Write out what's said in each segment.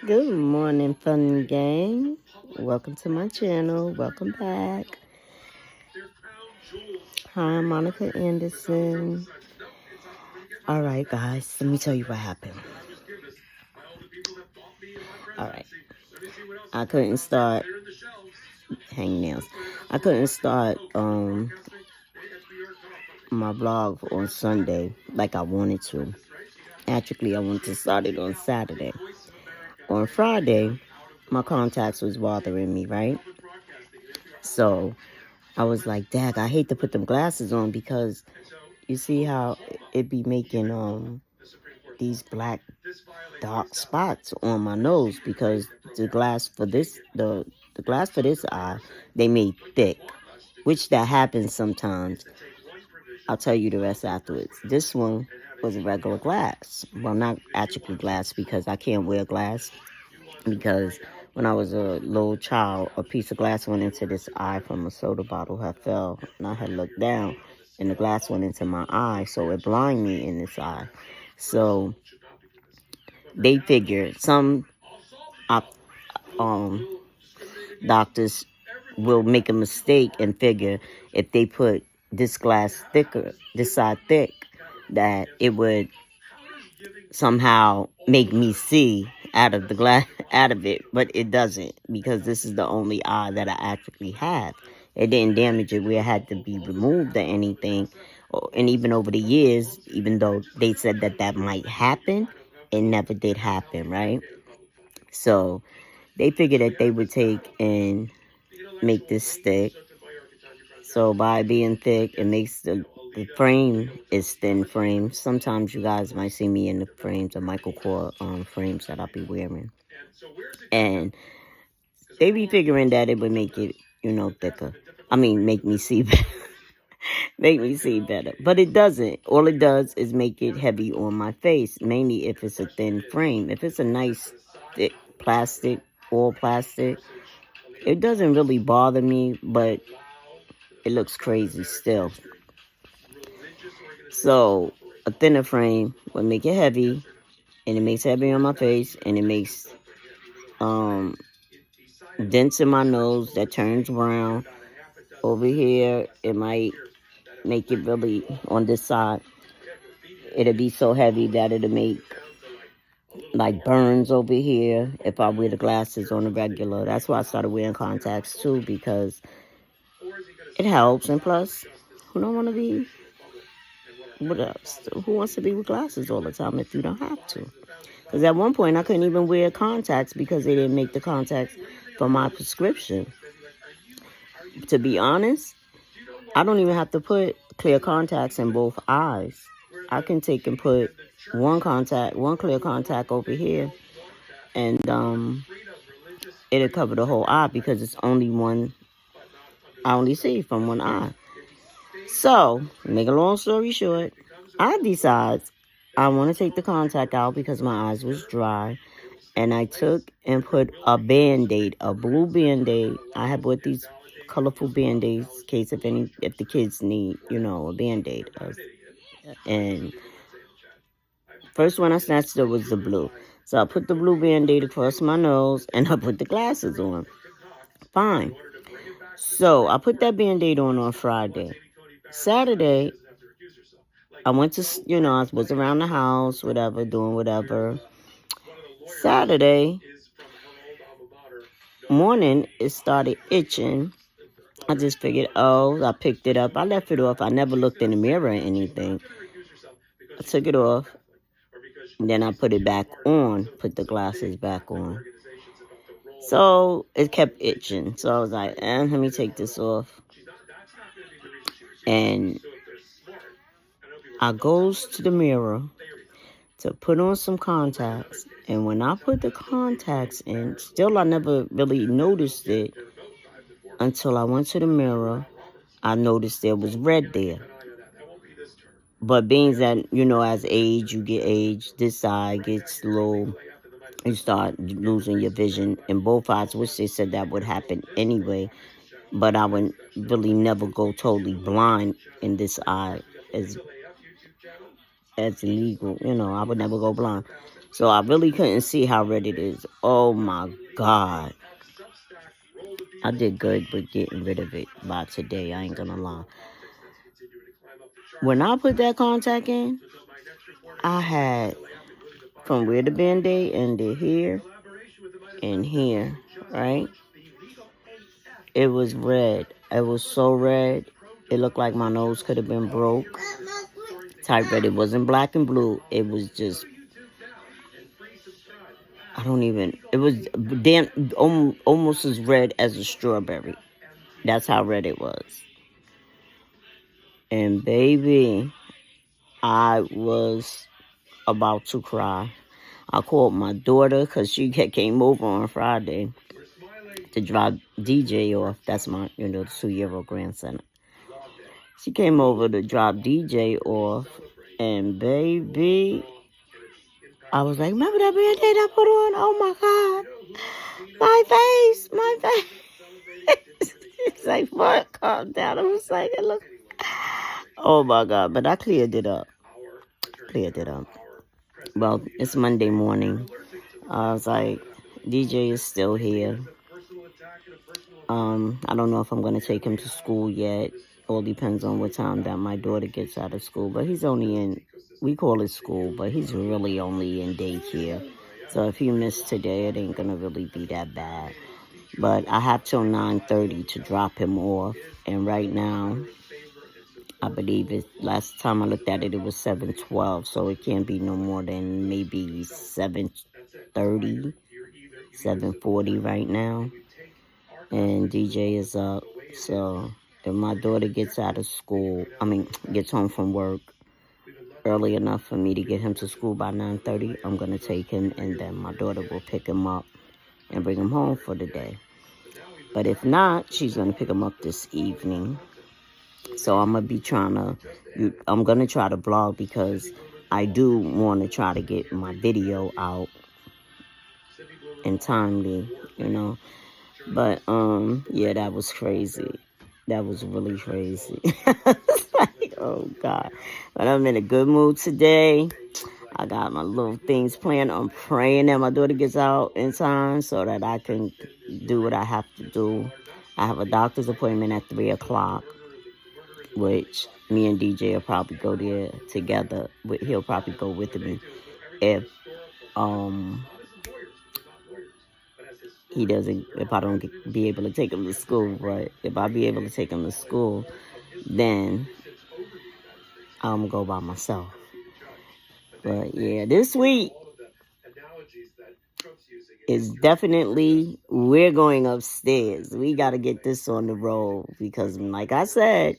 Good morning, fun gang. Welcome to my channel. Welcome back. Hi, I'm Monica Anderson. All right, guys, let me tell you what happened. All right. I couldn't start hangnails. I couldn't start my vlog on Sunday like I wanted to. Actually, I wanted to start it on Saturday. On Friday, my contacts was bothering me, right? So I was like, Dad, I hate to put them glasses on because you see how it be making these black dark spots on my nose because the glass for this eye they made thick, which that happens sometimes. I'll tell you the rest afterwards. This one was a regular glass. Well, not actually glass because I can't wear glass because when I was a little child, a piece of glass went into this eye from a soda bottle. I fell and I had looked down and the glass went into my eye, so it blinded me in this eye. So they figured some doctors will make a mistake and figure if they put this side thick, that it would somehow make me see out of the glass, out of it, but it doesn't, because this is the only eye that I actually have. It didn't damage it where it had to be removed or anything. And even over the years, even though they said that that might happen, it never did happen, right? So they figured that they would take and make this thick. So by being thick, it makes the frame is thin frame. Sometimes you guys might see me in the frames, the Michael Kors frames that I'll be wearing. And they be figuring that it would make it, thicker. I mean, make me see better. Make me see better. But it doesn't. All it does is make it heavy on my face, mainly if it's a thin frame. If it's a nice, thick plastic, all plastic, it doesn't really bother me, but it looks crazy still. So a thinner frame would make it heavy, and it makes it heavy on my face, and it makes dents in my nose that turns brown. Over here, it might make it really, on this side, it'll be so heavy that it'll make like burns over here if I wear the glasses on the regular. That's why I started wearing contacts too, because it helps. And plus, who don't want to be, what else? Who wants to be with glasses all the time if you don't have to? Because at one point, I couldn't even wear contacts because they didn't make the contacts for my prescription. To be honest, I don't even have to put clear contacts in both eyes. I can take and put one clear contact over here, and it'll cover the whole eye because it's only one. I only see from one eye. So, make a long story short, I decide I want to take the contact out because my eyes was dry. And I took and put a Band-Aid, a blue Band-Aid. I had bought these colorful Band-Aids in case if the kids need, a Band-Aid. And first one I snatched up was the blue. So I put the blue Band-Aid across my nose and I put the glasses on. Fine. So I put that Band-Aid on Friday. Saturday, I went to, I was around the house, whatever, doing whatever. Saturday morning, it started itching. I just figured, I picked it up. I left it off. I never looked in the mirror or anything. I took it off. And then I put it back on, put the glasses back on. So it kept itching. So I was like, let me take this off. And I goes to the mirror to put on some contacts. And when I put the contacts in, still I never really noticed it until I went to the mirror. I noticed there was red there. But being that, as you get age, this side gets low, you start losing your vision in both eyes, which they said that would happen anyway. But I would really never go totally blind in this eye. as illegal. You know, I would never go blind. So I really couldn't see how red it is. Oh my God. I did good with getting rid of it by today. I ain't gonna lie. When I put that contact in, I had from where the band-aid ended here and here, right? It was red. It was so red. It looked like my nose could have been broke. Type red. It wasn't black and blue. It was just, I don't even, it was damn, almost as red as a strawberry. That's how red it was. And baby, I was about to cry. I called my daughter because she came over on Friday to drop DJ off. That's my, the 2-year-old grandson. She came over to drop DJ off, and baby, I was like, remember that band-aid I put on? Oh my God, my face. It's like, what? Calm down. I was like, look. Oh my God, but I cleared it up. Well, it's Monday morning. I was like, DJ is still here. I don't know if I'm going to take him to school yet. All depends on what time that my daughter gets out of school. But he's only in, we call it school, but he's really only in daycare. So if he missed today, it ain't going to really be that bad. But I have till 9:30 to drop him off. And right now, I believe last time I looked at it, it was 7:12. So it can't be no more than maybe 7:30, 7:40 right now. And DJ is up. So if my daughter gets out of school, gets home from work early enough for me to get him to school by 9:30, I'm going to take him, and then my daughter will pick him up and bring him home for the day. But if not, she's going to pick him up this evening. So I'm going to try to vlog because I do want to try to get my video out and timely, But, yeah, that was crazy. That was really crazy. It's like, oh, God. But I'm in a good mood today. I got my little things planned. I'm praying that my daughter gets out in time so that I can do what I have to do. I have a doctor's appointment at 3 o'clock, which me and DJ will probably go there together. He'll probably go with me if if I don't be able to take him to school. But if I be able to take him to school, then I'm going to go by myself. But yeah, this week is definitely, we're going upstairs. We got to get this on the road because, like I said,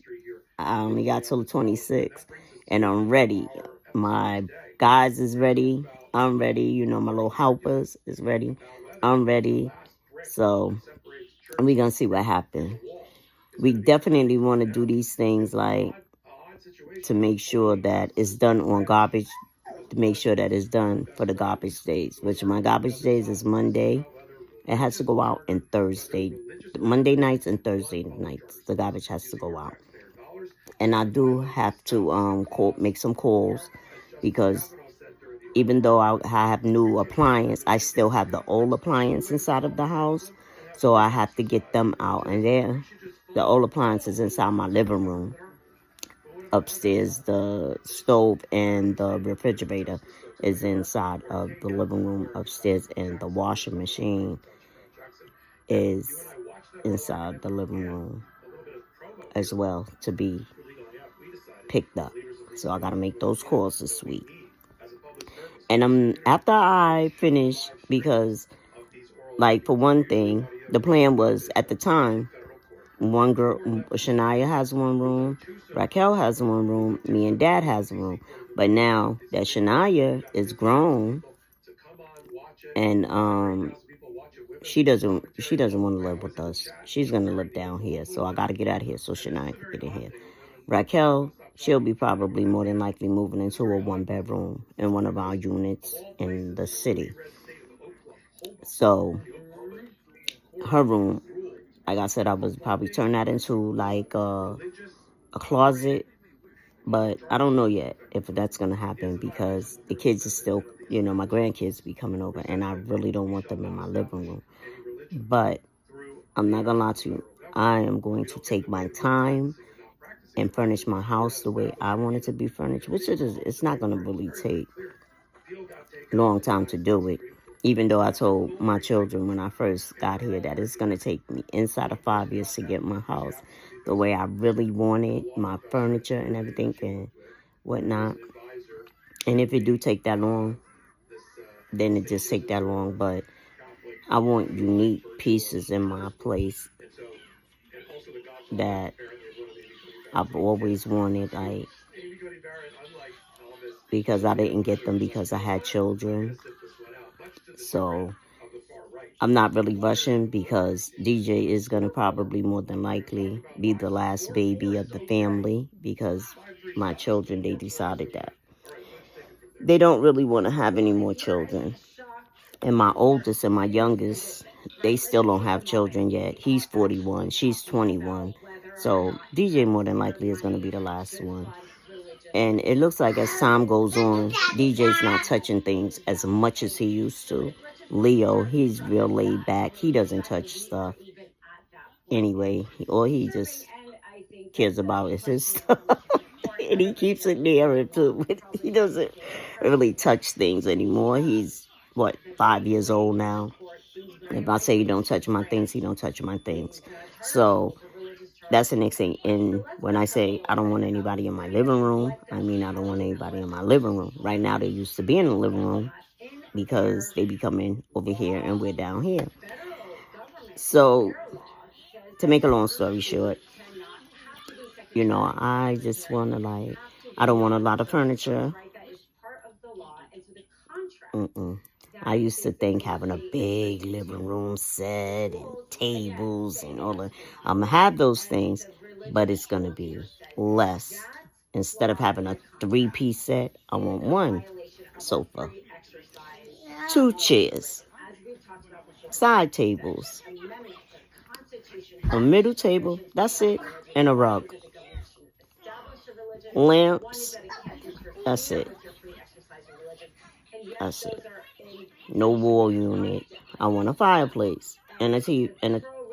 I only got till the 26th and I'm ready. My guys is ready. I'm ready. My little helpers is ready. I'm ready. So we're going to see what happens. We definitely want to do these things like to make sure that it's done on garbage, to make sure that it's done for the garbage days, which my garbage days is Monday. It has to go out and Thursday. Monday nights and Thursday nights, the garbage has to go out. And I do have to make some calls because even though I have new appliance, I still have the old appliance inside of the house. So I have to get them out. And the old appliance is inside my living room. Upstairs, the stove and the refrigerator is inside of the living room upstairs, and the washing machine is inside the living room as well to be picked up. So I got to make those calls this week. And after I finish, because like for one thing, the plan was at the time, one girl, Shania has one room, Raquel has one room, me and Dad has a room. But now that Shania is grown and she doesn't want to live with us. She's gonna live down here, so I gotta get out of here so Shania can get in here. Raquel, she'll be probably more than likely moving into a 1-bedroom in one of our units in the city. So her room, like I said, I was probably turn that into like a closet But I don't know yet if that's going to happen because the kids are still, my grandkids be coming over, and I really don't want them in my living room. But I'm not going to lie to you. I am going to take my time and furnish my house the way I want it to be furnished, which it's not going to really take a long time to do it. Even though I told my children when I first got here that it's going to take me inside of 5 years to get my house the way I really want it, my furniture and everything and whatnot. And if it do take that long, then it just take that long. But I want unique pieces in my place that I've always wanted, like, because I didn't get them because I had children. So I'm not really rushing because DJ is going to probably more than likely be the last baby of the family because my children, they decided that they don't really want to have any more children. And my oldest and my youngest, they still don't have children yet. He's 41, she's 21. So DJ more than likely is going to be the last one. And it looks like as time goes on, DJ's not touching things as much as he used to. Leo, he's real laid back. He doesn't touch stuff anyway. All he just cares about is his stuff. And he keeps it there too. He doesn't really touch things anymore. He's, 5 years old now. If I say he don't touch my things, he don't touch my things. So that's the next thing. And when I say I don't want anybody in my living room, I mean I don't want anybody in my living room. Right now they used to be in the living room because they be coming over here and we're down here. So to make a long story short, I just want to I don't want a lot of furniture. I used to think having a big living room set and tables and all that. I'm going to have those things, but it's going to be less. Instead of having a 3-piece set, I want 1 sofa, 2 chairs, side tables, a middle table, that's it, and a rug. Lamps, that's it. That's it. No wall unit. I want a fireplace and a TV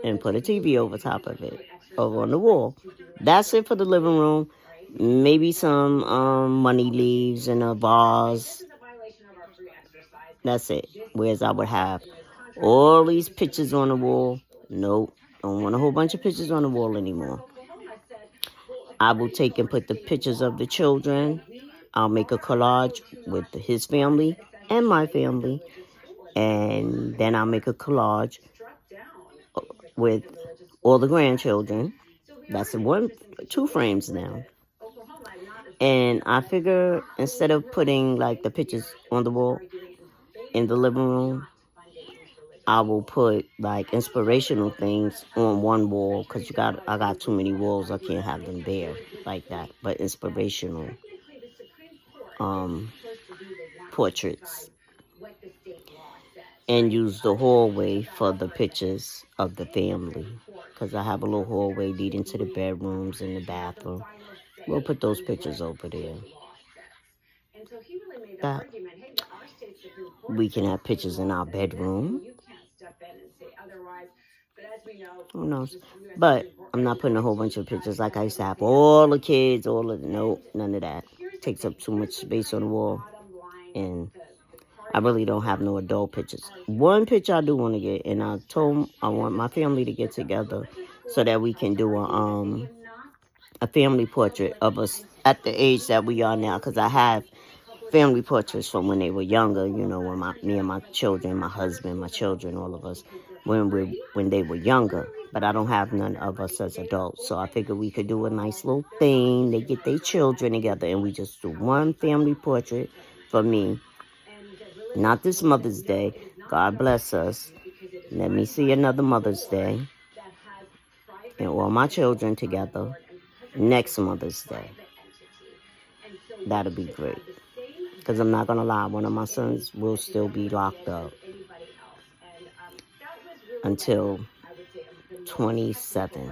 and put a TV over top of it, over on the wall. That's it for the living room. Maybe some money leaves in a vase. That's it. Whereas I would have all these pictures on the wall. Nope. Don't want a whole bunch of pictures on the wall anymore. I will take and put the pictures of the children. I'll make a collage with his family and my family. And then I'll make a collage with all the grandchildren. That's 2 frames now. And I figure instead of putting the pictures on the wall in the living room, I will put inspirational things on one wall because I got too many walls. I can't have them bare like that. But inspirational portraits. And use the hallway for the pictures of the family. Because I have a little hallway leading to the bedrooms and the bathroom. We'll put those pictures over there. That we can have pictures in our bedroom. Who knows? But I'm not putting a whole bunch of pictures like I used to have. All the kids, nope, none of that. Takes up too much space on the wall. And I really don't have no adult pictures. One picture I do want to get, and I want my family to get together so that we can do a family portrait of us at the age that we are now. Because I have family portraits from when they were younger, when me and my children, my husband, my children, all of us, when they were younger. But I don't have none of us as adults. So I figured we could do a nice little thing. They get their children together, and we just do one family portrait for me. Not this Mother's Day. God bless us. Let me see another Mother's Day. And all my children together next Mother's Day. That'll be great. Because I'm not going to lie, one of my sons will still be locked up until 27.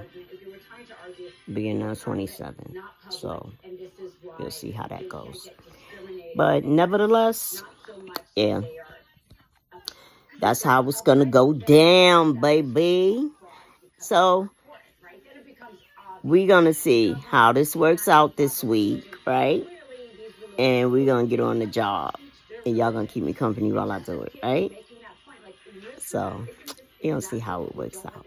Beginning of 27. So You'll see how that goes. But nevertheless, yeah, that's how it's gonna go down, baby. So we're gonna see how this works out this week, right? And we're gonna get on the job, and y'all gonna keep me company while I do it, right? So you'll see how it works out.